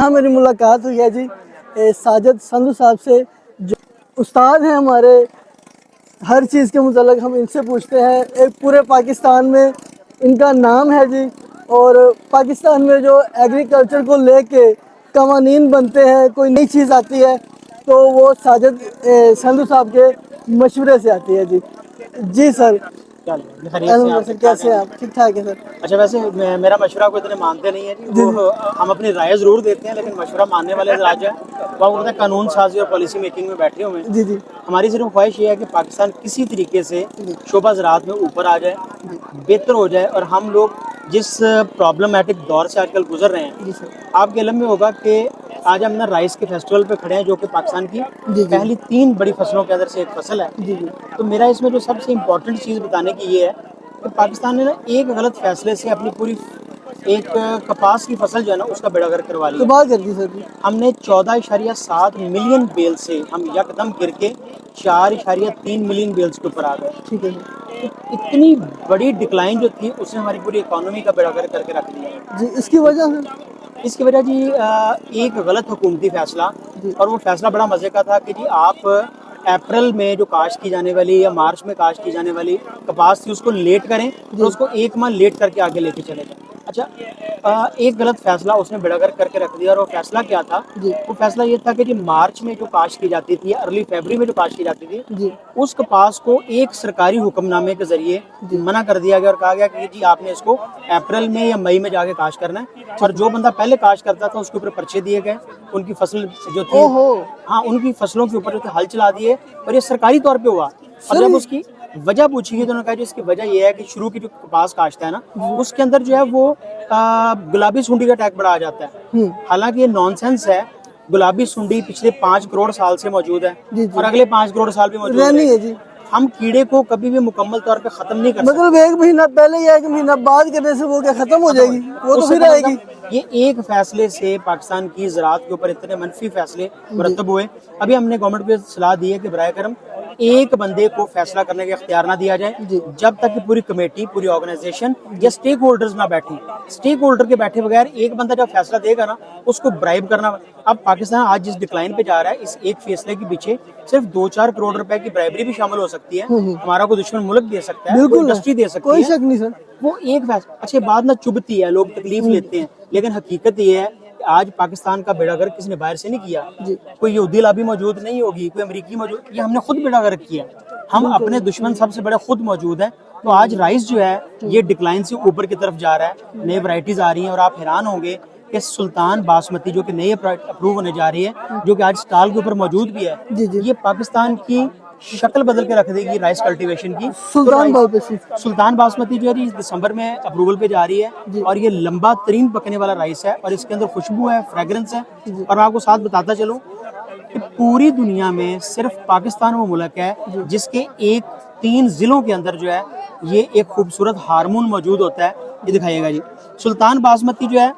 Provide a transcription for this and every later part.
یہاں میری ملاقات ہوئی ہے جی ساجد سندھو صاحب سے، جو استاد ہیں ہمارے ہر چیز کے متعلق. ہم ان سے پوچھتے ہیں، ایک پورے پاکستان میں ان کا نام ہے جی، اور پاکستان میں جو ایگریکلچر کو لے کے قوانین بنتے ہیں، کوئی نئی چیز آتی ہے تو وہ ساجد سندھو صاحب کے مشورے سے آتی ہے جی. جی سر، کیسے ہیں آپ؟ ٹھیک ٹھاک ہے سر. اچھا، ویسے میرا مشورہ کو اتنے مانتے نہیں ہیں جی، وہ ہم اپنی رائے ضرور دیتے ہیں، لیکن مشورہ ماننے والے راج ہیں وہ کہتے ہیں قانون سازی اور پالیسی میکنگ میں بیٹھے ہوئے ہیں. جی جی ہماری صرف خواہش یہ ہے کہ پاکستان کسی طریقے سے شعبہ زراعت میں اوپر آ جائے، بہتر ہو جائے، اور ہم لوگ جس پرابلمٹک دور سے آج کل گزر رہے ہیں، جی سر. آپ کے علم میں ہوگا کہ آج ہم نا رائس کے فیسٹیول پہ کھڑے ہیں، جو کہ پاکستان کی جی جی پہلی 3 بڑی فصلوں کے اندر سے ایک فصل ہے. جی جی تو میرا اس میں جو سب سے امپورٹنٹ چیز بتانے کی یہ ہے کہ پاکستان نے نا ایک غلط فیصلے سے اپنی پوری ایک کپاس کی فصل جو ہے نا اس کا بیڑا گرک کروا تو لیا. بات کر دی سر جی. ہم نے 14.7 ملین بیل سے ہم یکدم گر کے 4.3 ملین بیلز کے اوپر آ گئے. ٹھیک ہے سر. اتنی بڑی ڈکلائن جو تھی اس نے ہماری پوری اکانومی کا بیڑا گرک کر کے رکھ دیا. جی اس کی وجہ ہے اس کی وجہ جی ایک غلط حکومتی فیصلہ، جی اور وہ فیصلہ بڑا مزے کا تھا کہ جی آپ اپریل میں جو کاشت کی جانے والی یا مارچ میں کاشت کی جانے والی کپاس تھی اس کو لیٹ کریں اور اس کو ایک ماہ لیٹ کر کے آگے لے کے چلے جائیں. اچھا، ایک غلط فیصلہ اس نے بیڑا گرک کر کے رکھ دیا، اور وہ فیصلہ کیا تھا؟ جی وہ فیصلہ یہ تھا کہ جی مارچ میں جو کاشت کی جاتی تھی، ارلی فیبری میں جو کاشت کی جاتی تھی، جی اس کپاس کو ایک سرکاری حکم نامے کے ذریعے جی منع کر دیا گیا اور کہا گیا کہ جی آپ نے اس کو اپریل میں یا مئی میں جا کے کاشت کرنا ہے. اور جو بندہ پہلے کاشت کرتا تھا اس کے اوپر پرچے دیے گئے، ان کی فصل جو تھی، او ہو ہاں ان کی فصلوں کے اوپر جو تھے ہل چلا دیے، اور یہ سرکاری طور پہ ہوا. اور جب اس کی وجہ پوچھی گئی تو انہوں نے کہا جی اس کی وجہ یہ ہے کہ شروع کی جو کپاس کاشت ہے نا اس کے اندر جو ہے وہ گلابی سونڈی کا اٹیک بڑا آ جاتا ہے. حالانکہ یہ نان سینس ہے، گلابی سونڈی پچھلے 5 کروڑ سال سے موجود ہے جی جی اور اگلے 5 کروڑ سال بھی موجود رہنی رہے ہے گی. جی. ہم کیڑے کو کبھی بھی مکمل طور پہ ختم نہیں کر سکتے. مطلب ایک مہینہ پہلے یا ایک مہینہ بعد کرنے سے وہ کیا ختم ہو جائے گی؟ وہ تو اس سے پھر کیا آئے گی. مطلب یہ ایک فیصلے سے پاکستان کی زراعت کے اوپر اتنے منفی فیصلے مرتب ہوئے. ابھی ہم نے گورنمنٹ پہ صلاح دی ہے کہ برائے کرم ایک بندے کو فیصلہ کرنے کا اختیار نہ دیا جائے جی جب تک کہ پوری کمیٹی، پوری آرگنائزیشن یا اسٹیک ہولڈرز نہ بیٹھیں. اسٹیک ہولڈر کے بیٹھے بغیر ایک بندہ جب فیصلہ دے گا نا اس کو برائب کرنا. اب پاکستان آج جس ڈکلائن پہ جا رہا ہے، اس ایک فیصلے کے پیچھے صرف 2-4 کروڑ روپے کی برائبری بھی شامل ہو سکتی ہے. ہمارا کوئی دشمن ملک دے سکتا ہے، کوئی بالکل انڈسٹری دے سکتی کوئی ہے، شک نہیں سر. وہ ایک فیصلہ. اچھا بات نہ چبھتی ہے، لوگ تکلیف لیتے ہیں، لیکن حقیقت یہ ہے کہ آج پاکستان کا بیڑا گرک کسی نے باہر سے نہیں کیا. جی کوئی یہودی لابی موجود نہیں ہوگی، کوئی امریکی موجود، یہ ہم نے خود بیڑا گرک کیا. ہم اپنے دشمن سب سے بڑے خود موجود ہیں. تو آج رائس جو ہے یہ ڈکلائن سے اوپر کی طرف جا رہا ہے، نئے ورائٹیز آ رہی ہیں، اور آپ حیران ہوں گے کہ سلطان باسمتی جو کہ نئے اپروو ہونے جا رہی ہے، جو کہ آج سٹال کے اوپر موجود بھی ہے، جی جی یہ پاکستان کی شکل بدل کے رکھ دے گی رائس کلٹیویشن کی. سلطان باپسی. سلطان باسمتی جو ہے دسمبر میں اپروول پہ جا رہی ہے، جی اور یہ لمبا ترین پکنے والا رائس ہے، اور اس کے اندر خوشبو ہے، فریگرنس ہے. اور میں آپ کو ساتھ بتاتا چلوں کہ پوری دنیا میں صرف پاکستان وہ ملک ہے جس کے 3 ضلعوں کے اندر جو ہے یہ ایک خوبصورت ہارمون موجود ہوتا ہے. یہ دکھائیے گا جی، سلطان باسمتی جو ہے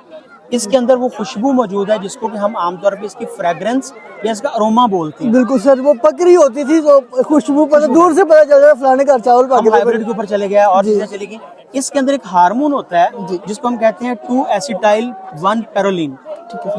اس کے اندر وہ خوشبو موجود ہے جس کو کہ ہم عام طور پہ اس کی فریگرنس یا اس کا اروما بولتے ہیں. بالکل سر، وہ پکری ہوتی تھی تو خوشبو پر دور سے پتا چل رہا ہے فلانے کا چاول ہم پاکے. ہائیبریڈ کے اوپر چلے گئے اور چیزیں چلے گی. اس کے اندر ایک ہارمون ہوتا ہے جس کو ہم کہتے ہیں 2-ایسیٹائل-1 پیرولین.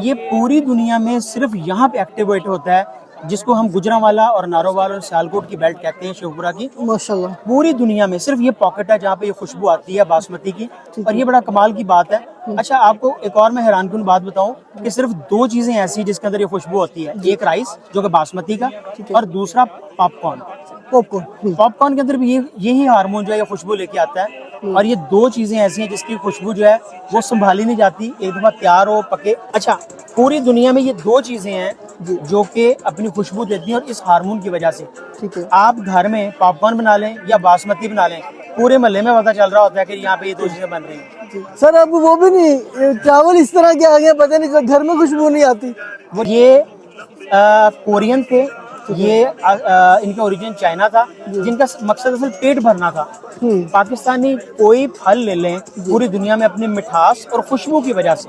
یہ پوری دنیا میں صرف یہاں پہ ایکٹیویٹ ہوتا ہے، جس کو ہم گجرانوالا اور نارووال اور سیالکوٹ کی بیلٹ کہتے ہیں، شیوپورا کی. ماشاءاللہ. پوری دنیا میں صرف یہ پاکٹ ہے جہاں پہ یہ خوشبو آتی ہے باسمتی کی، اور یہ بڑا کمال کی بات ہے. اچھا آپ کو ایک اور میں حیران کن بات بتاؤں کہ صرف 2 چیزیں ایسی جس کے اندر یہ خوشبو ہوتی ہے، ایک رائس جو کہ باسمتی کا، اور دوسرا پاپ کارن. پاپ کارن کے اندر بھی یہی ہارمون جو ہے یہ خوشبو لے کے آتا ہے. اور یہ 2 چیزیں ایسی ہیں جس کی خوشبو جو ہے وہ سنبھالی نہیں جاتی، ایک دفعہ تیار ہو پکے. اچھا پوری دنیا میں یہ 2 چیزیں ہیں جو کہ اپنی خوشبو دیتی ہیں، اور اس ہارمون کی وجہ سے آپ گھر میں پاپ کارن بنا لیں یا باسمتی بنا لیں، پورے محلے میں پتہ چل رہا ہوتا ہے کہ یہاں پہ یہ 2 چیزیں بن رہی ہیں. سر اب وہ بھی نہیں، چاول اس طرح کے آگے پتہ نہیں گھر میں خوشبو نہیں آتی. یہ کورین تھے، یہ ان کا اوریجن چائنا تھا، جن کا مقصد اصل پیٹ بھرنا تھا. پاکستانی کوئی پھل لے لیں پوری دنیا میں اپنی مٹھاس اور خوشبو کی وجہ سے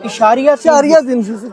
*3%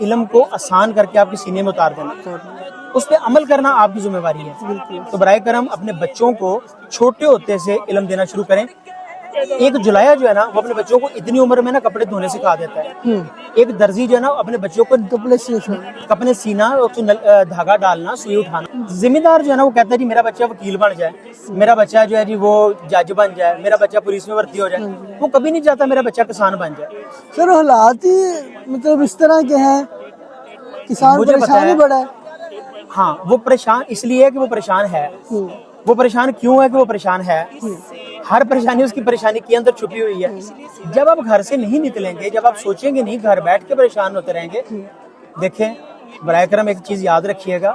علم کو آسان کر کے آپ کے سینے میں اتار دینا، اس پہ عمل کرنا آپ کی ذمہ داری ہے. تو برائے کرم اپنے بچوں کو چھوٹے ہوتے سے علم دینا شروع کریں. ایک جلایا جو ہے نا وہ اپنے بچوں کو اتنی عمر میں نا کپڑے دھونے سکھا دیتا ہے. ایک درزی جو ہے نا اپنے بچوں کو کپڑے سینا، دھاگا ڈالنا، سوئی اٹھانا. ذمہ دار جو ہے نا وہ کہتا ہے جی میرا بچہ وکیل بن جائے، میرا بچہ جو ہے جی وہ جج بن جائے، میرا بچہ پولیس میں بھرتی ہو جائے. وہ کبھی نہیں چاہتا میرا بچہ کسان بن جائے. سر حالات ہی مطلب اس طرح کے ہیں، کسان مجھے پتا پریشان ہی ہے. بڑا ہے. ہاں وہ پریشان اس لیے ہے کہ وہ پریشان ہے. وہ پریشان کیوں ہے کہ وہ پریشان ہے؟ ہر پریشانی اس کی پریشانی کے اندر چھپی ہوئی ہے. جب آپ گھر سے نہیں نکلیں گے، جب آپ سوچیں گے نہیں، گھر بیٹھ کے پریشان ہوتے رہیں گے. دیکھیں برائے کرم ایک چیز یاد رکھیے گا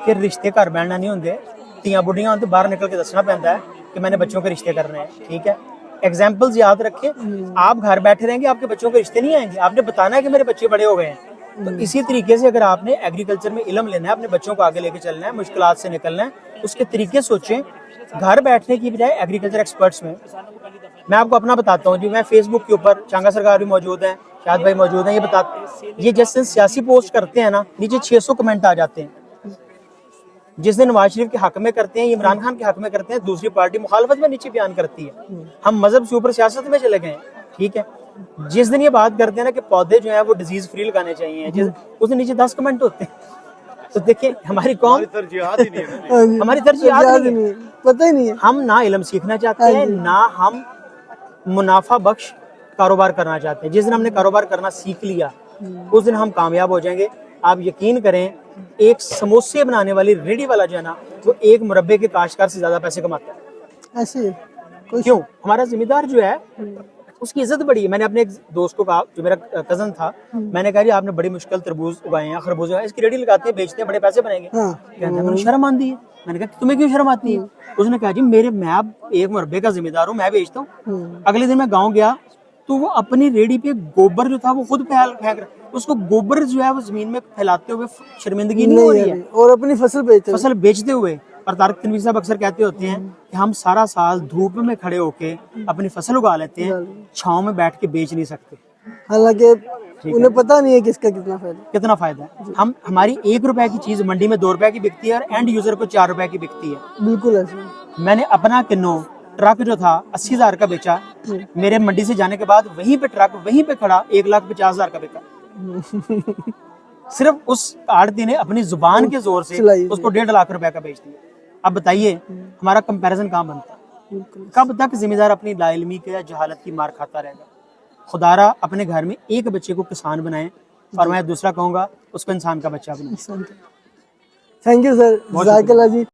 کہ رشتے گھر بیٹھنا نہیں ہوندے، تیاں بڑھیاں ہوندے باہر نکل کے دسنا پہنتا ہے کہ میں نے بچوں کے رشتے کرنے ہیں. ٹھیک ہے، ایگزامپلز یاد رکھیں. آپ گھر بیٹھے رہیں گے، آپ کے بچوں کے رشتے نہیں آئیں گے. آپ نے بتانا ہے کہ میرے بچے بڑے ہو گئے ہیں. تو اسی طریقے سے اگر آپ نے ایگریکلچر میں علم لینا ہے، اپنے بچوں کو آگے لے کے چلنا ہے، مشکلات سے نکلنا ہے، اس کے طریقے سوچیں. گھر بیٹھنے کی بجائے ایگریکلچر ایکسپرٹس میں آپ کو اپنا بتاتا ہوں. جو میں فیس بک کے اوپر چانگا سرکار بھی موجود ہیں، شاد بھائی موجود ہیں، یہ جس دن سیاسی پوسٹ کرتے ہیں نا نیچے 600 کمنٹ آ جاتے ہیں. جس دن نواز شریف کے حق میں کرتے ہیں، عمران خان کے حق میں کرتے ہیں، دوسری پارٹی مخالفت میں نیچے بیان کرتی ہے. ہم مذہب سے اوپر سیاست میں چلے گئے. ٹھیک ہے، جس دن یہ بات کرتے ہیں نا کہ پودے جو ہیں وہ ڈیزیز فری لگانے چاہیے، اس دن نیچے 10 کمنٹ ہوتے ہیں. تو دیکھیں ہماری قوم، ہماری ترجیحات نہیں ہے. پتہ ہی نہیں ہے. ہم نہ علم سیکھنا چاہتے ہیں، نہ ہم منافع بخش کاروبار کرنا چاہتے ہیں. جس دن ہم نے کاروبار کرنا سیکھ لیا اس دن ہم کامیاب ہو جائیں گے. آپ یقین کریں ایک سموسے بنانے والی ریڈی والا جو ہے نا وہ ایک مربے کے کاشتکار سے زیادہ پیسے کماتا ہے. ایسے کیوں؟ ہمارا ذمہ دار جو ہے اس کی عزت بڑی ہے. میں نے اپنے ایک دوست کو کہا جو میرا کزن تھا، میں نے کہا جی آپ نے بڑی مشکل تربوز اگائے ہیں، خربوز اگائے ہیں، اس کی ریڈی لگاتے ہیں، بیچتے ہیں، بڑے پیسے بنیں گے. کہتا ہے مجھے شرم آتی ہے. میں نے کہا تمہیں کیوں شرم آتی ہے؟ اس نے کہا جی میں اب ایک مربے کا ذمہ دار ہوں، میں بیچتا ہوں. اگلے دن میں گاؤں گیا تو وہ اپنی ریڈی پہ گوبر جو تھا وہ خود پھینک رہا. اس کو گوبر جو ہے وہ زمین میں پھیلاتے ہوئے شرمندگی نہیں ہو رہی ہے، اور اپنی فصل بیچتے ہوئے. اور طارق تنویر صاحب اکثر کہتے ہوتے ہیں کہ ہم سارا سال دھوپ میں کھڑے ہو کے اپنی فصل اگا لیتے ہیں، چھاؤں میں بیٹھ کے بیچ نہیں سکتے. حالانکہ انہیں پتہ نہیں ہے کہ اس کا کتنا فائدہ ہے. ہماری 1 روپے کی چیز منڈی میں 2 روپے کی بکتی ہے اور اینڈ یوزر کو 4 روپے کی بکتی ہے. بالکل ایسے. میں نے اپنا کنو ٹرک جو تھا 80,000 کا بیچا. میرے منڈی سے جانے کے بعد وہیں پہ ٹرک وہیں پہ کھڑا 1,50,000 کا بکا. صرف اس آڑتی نے اپنی زبان کے زور سے اس کو 1.5 لاکھ روپے کا بیچ دیا. اب بتائیے ہمارا کمپیریزن کہاں بنتا ہے؟ کب تک ذمہ دار اپنی لا علمی کے یا جہالت کی مار کھاتا رہے گا؟ خدا را اپنے گھر میں ایک بچے کو کسان بنائیں اور میں دوسرا کہوں گا اس کو انسان کا بچہ بنائیں. تھینک یو سر، جزاک اللہ جی.